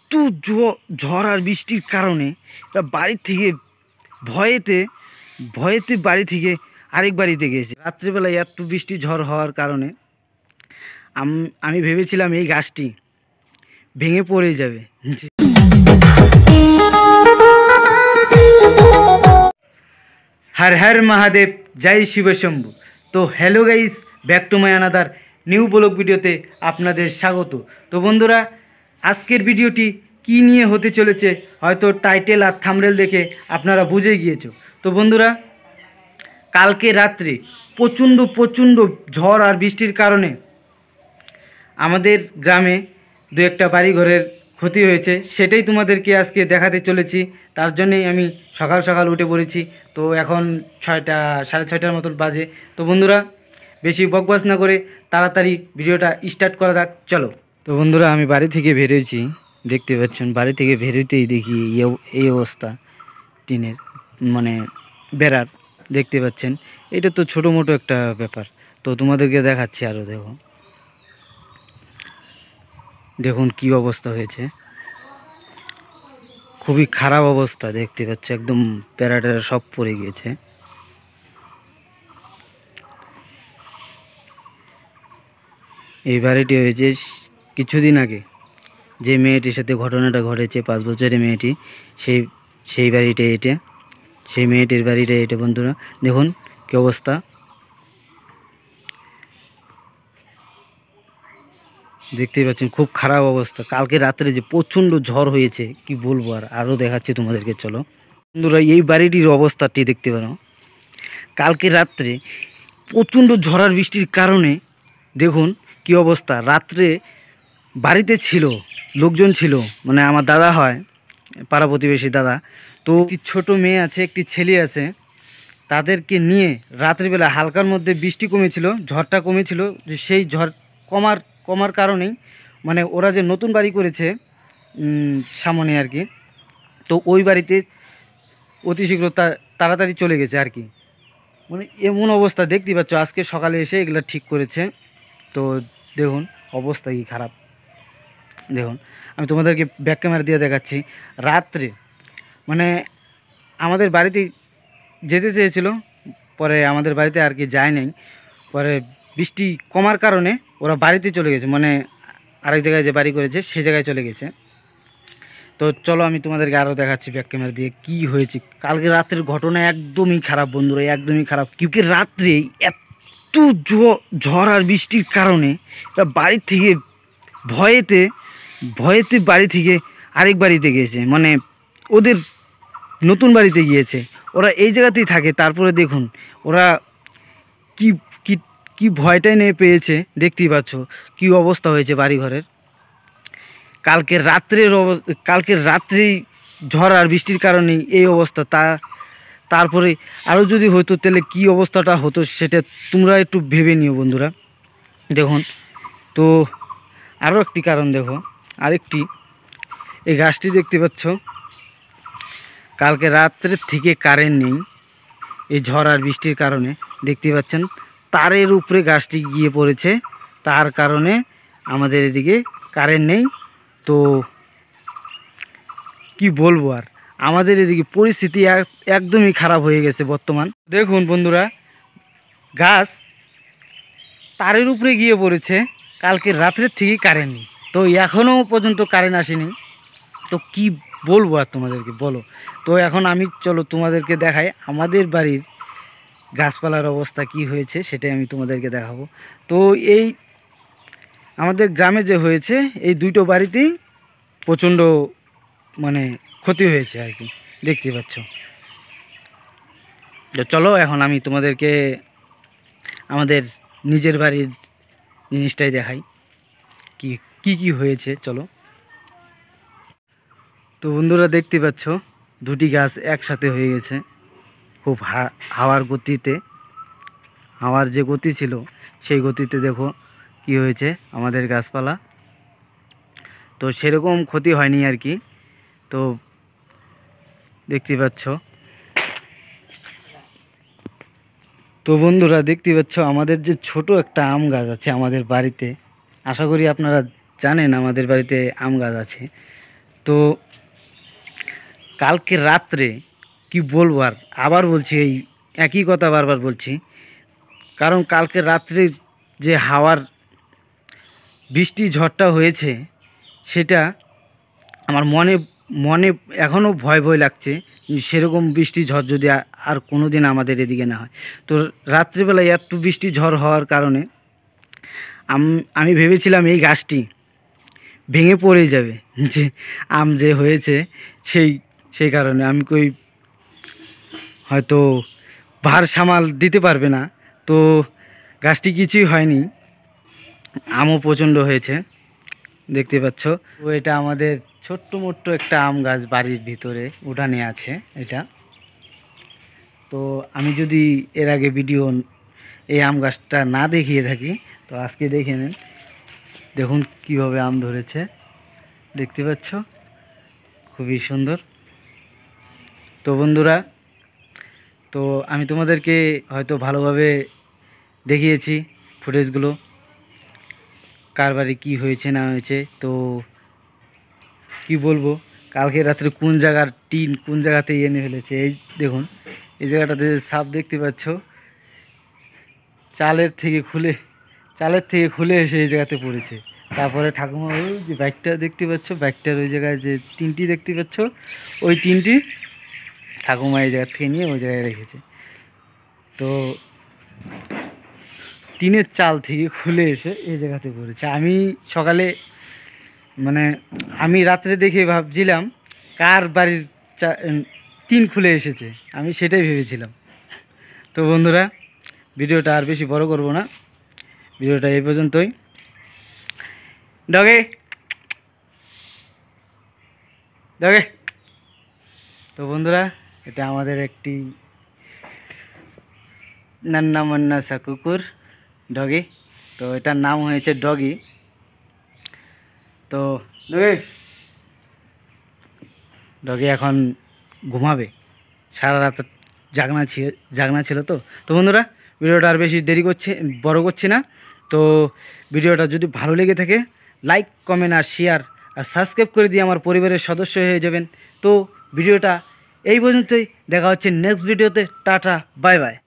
একটু ঝড় আর বৃষ্টির কারণে এরা বাড়ি থেকে ভয়েতে ভয়েতে বাড়ি থেকে আরেক বাড়িতে গেছে। রাত্রিবেলায় এত বৃষ্টি ঝড় হওয়ার কারণে আমি ভেবেছিলাম এই গাছটি ভেঙে পড়ে যাবে। হর হর মহাদেব, জয় শিব শম্ভু। তো hello guys, back to my another new blog ভিডিওতে আপনাদের স্বাগত। তো বন্ধুরা, আজকের ভিডিওটি কি নিয়ে হতে চলেছে হয়তো টাইটেল আর থাম্বনেল দেখে আপনারা বুঝে গিয়েছো। তো বন্ধুরা, কালকে রাত্রে প্রচণ্ড ঝড় আর বৃষ্টির কারণে আমাদের গ্রামে দু একটা বাড়িঘরের ক্ষতি হয়েছে, সেটাই তোমাদেরকে আজকে দেখাতে চলেছি। তার জন্যেই আমি সকাল সকাল উঠে পড়েছি। তো এখন 6টা সাড়ে 6টার মতন বাজে। তো বন্ধুরা, বেশি বকবাস না করে তাড়াতাড়ি ভিডিওটা স্টার্ট করা যাক, চলো। তো বন্ধুরা, আমি বাড়ি থেকে বেরোয়েছি, দেখতে পাচ্ছেন। বাড়ি থেকে বেরোতেই দেখি এই অবস্থা টিনের, মানে বেড়ার, দেখতে পাচ্ছেন। এটা তো ছোটো মোটো একটা ব্যাপার, তো তোমাদেরকে দেখাচ্ছি। আরও দেখুন কি অবস্থা হয়েছে, খুবই খারাপ অবস্থা। দেখতে পাচ্ছ একদম প্যারা সব পড়ে গিয়েছে। এই বাড়িটি হয়েছে কিছুদিন আগে, যে মেয়েটির সাথে ঘটনাটা ঘটেছে, 5 বছরের মেয়েটি, সেই বাড়িটা এটা, সেই মেয়েটির বাড়িটা এটা। বন্ধুরা দেখুন কি অবস্থা, দেখতেই পাচ্ছেন খুব খারাপ অবস্থা। কালকে রাত্রে যে প্রচণ্ড ঝড় হয়েছে কি বলবো, আরও দেখাচ্ছি তোমাদেরকে, চলো। বন্ধুরা, এই বাড়িটির অবস্থাটি দেখতে পারো। কালকে রাত্রে প্রচণ্ড ঝড় আর বৃষ্টির কারণে দেখুন কি অবস্থা। রাত্রে বাড়িতে ছিল, লোকজন ছিল, মানে আমার দাদা হয়, পাড়া প্রতিবেশী দাদা। তো একটি ছোটো মেয়ে আছে, একটি ছেলে আছে, তাদেরকে নিয়ে রাত্রিবেলা হালকার মধ্যে বৃষ্টি কমেছিল, ঝড়টা কমেছিল, যে সেই ঝড় কমার কারণেই মানে ওরা যে নতুন বাড়ি করেছে সামনে আর কি, তো ওই বাড়িতে অতি শীঘ্র তাড়াতাড়ি চলে গেছে আর কি। মানে এমন অবস্থা দেখতেই পাচ্ছ, আজকে সকালে এসে এগুলো ঠিক করেছে। তো দেখুন অবস্থা কি খারাপ। দেখুন, আমি তোমাদেরকে ব্যাক ক্যামেরা দিয়ে দেখাচ্ছি। রাত্রে মানে আমাদের বাড়িতে যেতে চেয়েছিল, পরে আমাদের বাড়িতে আর কি যায় নাই। পরে বৃষ্টি কমার কারণে ওরা বাড়িতে চলে গেছে, মানে আরেক জায়গায় যে বাড়ি করেছে সেই জায়গায় চলে গেছে। তো চলো আমি তোমাদেরকে আরও দেখাচ্ছি ব্যাক ক্যামেরা দিয়ে কি হয়েছে। কালকে রাত্রের ঘটনা একদমই খারাপ বন্ধুরা, একদমই খারাপ। কিউকি রাত্রে এত ঝড় আর বৃষ্টির কারণে এরা বাড়ি থেকে ভয়েতে বাড়ি থেকে আরেক বাড়িতে গেছে, মানে ওদের নতুন বাড়িতে গিয়েছে। ওরা এই জায়গাতেই থাকে। তারপরে দেখুন ওরা কি কি কি ভয়টাই নিয়ে পেয়েছে, দেখতেই পাচ্ছ কি অবস্থা হয়েছে বাড়িঘরের। কালকের রাত্রেই ঝড় আর বৃষ্টির কারণে এই অবস্থা। তারপরে আরও যদি হতো তাহলে কি অবস্থাটা হতো সেটা তোমরা একটু ভেবে নিও বন্ধুরা। দেখুন, তো আরও একটি কারণ দেখো, আরেকটি, এই গাছটি দেখতে পাচ্ছ, কালকে রাত্রের থেকে কারেন্ট নেই এই ঝড় আর বৃষ্টির কারণে। দেখতে পাচ্ছেন তারের উপরে গাছটি গিয়ে পড়েছে, তার কারণে আমাদের এদিকে কারেন্ট নেই। তো কি বলবো আর, আমাদের এদিকে পরিস্থিতি একদমই খারাপ হয়ে গেছে বর্তমান। দেখুন বন্ধুরা, গাছ তারের উপরে গিয়ে পড়েছে, কালকে রাত্রের থেকেই কারেন্ট নেই। তো এখনও পর্যন্ত কারেন্ট আসেনি। তো কি বলবো আর তোমাদেরকে, বলো। তো এখন আমি চলো তোমাদেরকে দেখাই আমাদের বাড়ির গাছপালার অবস্থা কি হয়েছে, সেটাই আমি তোমাদেরকে দেখাবো। তো এই আমাদের গ্রামে যে হয়েছে, এই দুটো বাড়িতেই প্রচণ্ড মানে ক্ষতি হয়েছে আর কি, দেখতে পাচ্ছ। চলো এখন আমি তোমাদেরকে আমাদের নিজের বাড়ির জিনিসটাই দেখাই কি কি কি হয়েছে, চলো। তো বন্ধুরা দেখতে পাচ্ছ দুটি গাছ একসাথে হয়ে গেছে খুব হাওয়ার গতিতে। হাওয়ার যে গতি ছিল সেই গতিতে দেখো কি হয়েছে আমাদের গাছপালা। তো সেরকম ক্ষতি হয়নি আর কি। তো দেখতে পাচ্ছ। তো বন্ধুরা দেখতে পাচ্ছ আমাদের যে ছোট একটা আম গাছ আছে আমাদের বাড়িতে, আশা করি আপনারা জানেন আমাদের বাড়িতে আম গাছ আছে। তো কালকে রাত্রে কি বলবো, আর আবার বলছি, এই একই কথা বারবার বলছি, কারণ কালকে রাত্রে যে হাওয়ার বৃষ্টি ঝড়টা হয়েছে সেটা আমার মনে মনে এখনও ভয় ভয় লাগছে। সেরকম বৃষ্টি ঝড় যদি আর কোনো দিন আমাদের এদিকে না হয়। তো রাত্রিবেলায় এত বৃষ্টি ঝড় হওয়ার কারণে আমি ভেবেছিলাম এই গাছটি ভেঙে পড়ে যাবে, যে আম যে হয়েছে সেই কারণে আমি হয়তো ভার সামাল দিতে পারবে না। তো গাছটি কিছুই হয়নি, আমও প্রচণ্ড হয়েছে দেখতে পাচ্ছ। তো এটা আমাদের ছোট্ট মোট্ট একটা আম গাছ, বাড়ির ভিতরে উঠানে আছে এটা। তো আমি যদি এর আগে ভিডিও এই আম গাছটা না দেখিয়ে থাকি, তো আজকে দেখে নেন। দেখুন কীভাবে আম ধরেছে, দেখতে পাচ্ছ, খুবই সুন্দর। তো বন্ধুরা, তো আমি তোমাদেরকে হয়তো ভালোভাবে দেখিয়েছি ফুটেজগুলো, কার বাড়ি কী হয়েছে না হয়েছে। তো কি বলবো, কালকে রাত্রে কোন জায়গার টিন কোন জায়গাতে এনে ফেলেছে। এই দেখুন, এই জায়গাটাতে সাপ দেখতে পাচ্ছ, চালের থেকে খুলে এসে এই জায়গাতে পড়েছে। তারপরে ঠাকুমা ওই যে বাইকটা দেখতে পাচ্ছ, বাইকটার ওই জায়গায় যে টিনটি দেখতে পাচ্ছ, ওই টিনটি ঠাকুমা এই জায়গা থেকে নিয়ে ওই জায়গায় রেখেছে। তো টিনের চাল থেকে খুলে এসে এই জায়গাতে পড়েছে। আমি সকালে আমি রাত্রে দেখে ভাবছিলাম কার বাড়ির টিন খুলে এসেছে, আমি সেটাই ভেবেছিলাম। তো বন্ধুরা, ভিডিওটা আর বেশি বড় করব না, ভিডিওটা এই পর্যন্তই। ডগে ডগে তো বন্ধুরা, এটা আমাদের একটি নান্না মান্না সা কুকুর ডগি। তো এটার নাম হয়েছে ডগি। তো ডগি এখন ঘুমাবে, সারা রাত জাগনা ছিল। তো বন্ধুরা, ভিডিওটা আর বেশি বড় করছি না। তো ভিডিওটা যদি ভালো লেগে থাকে, লাইক কমেন্ট আর শেয়ার আর সাবস্ক্রাইব করে দিয়ে আমার পরিবারের সদস্য হয়ে যাবেন। তো ভিডিওটা এই পর্যন্তই, দেখা হচ্ছে নেক্সট ভিডিওতে। Tata, bye bye.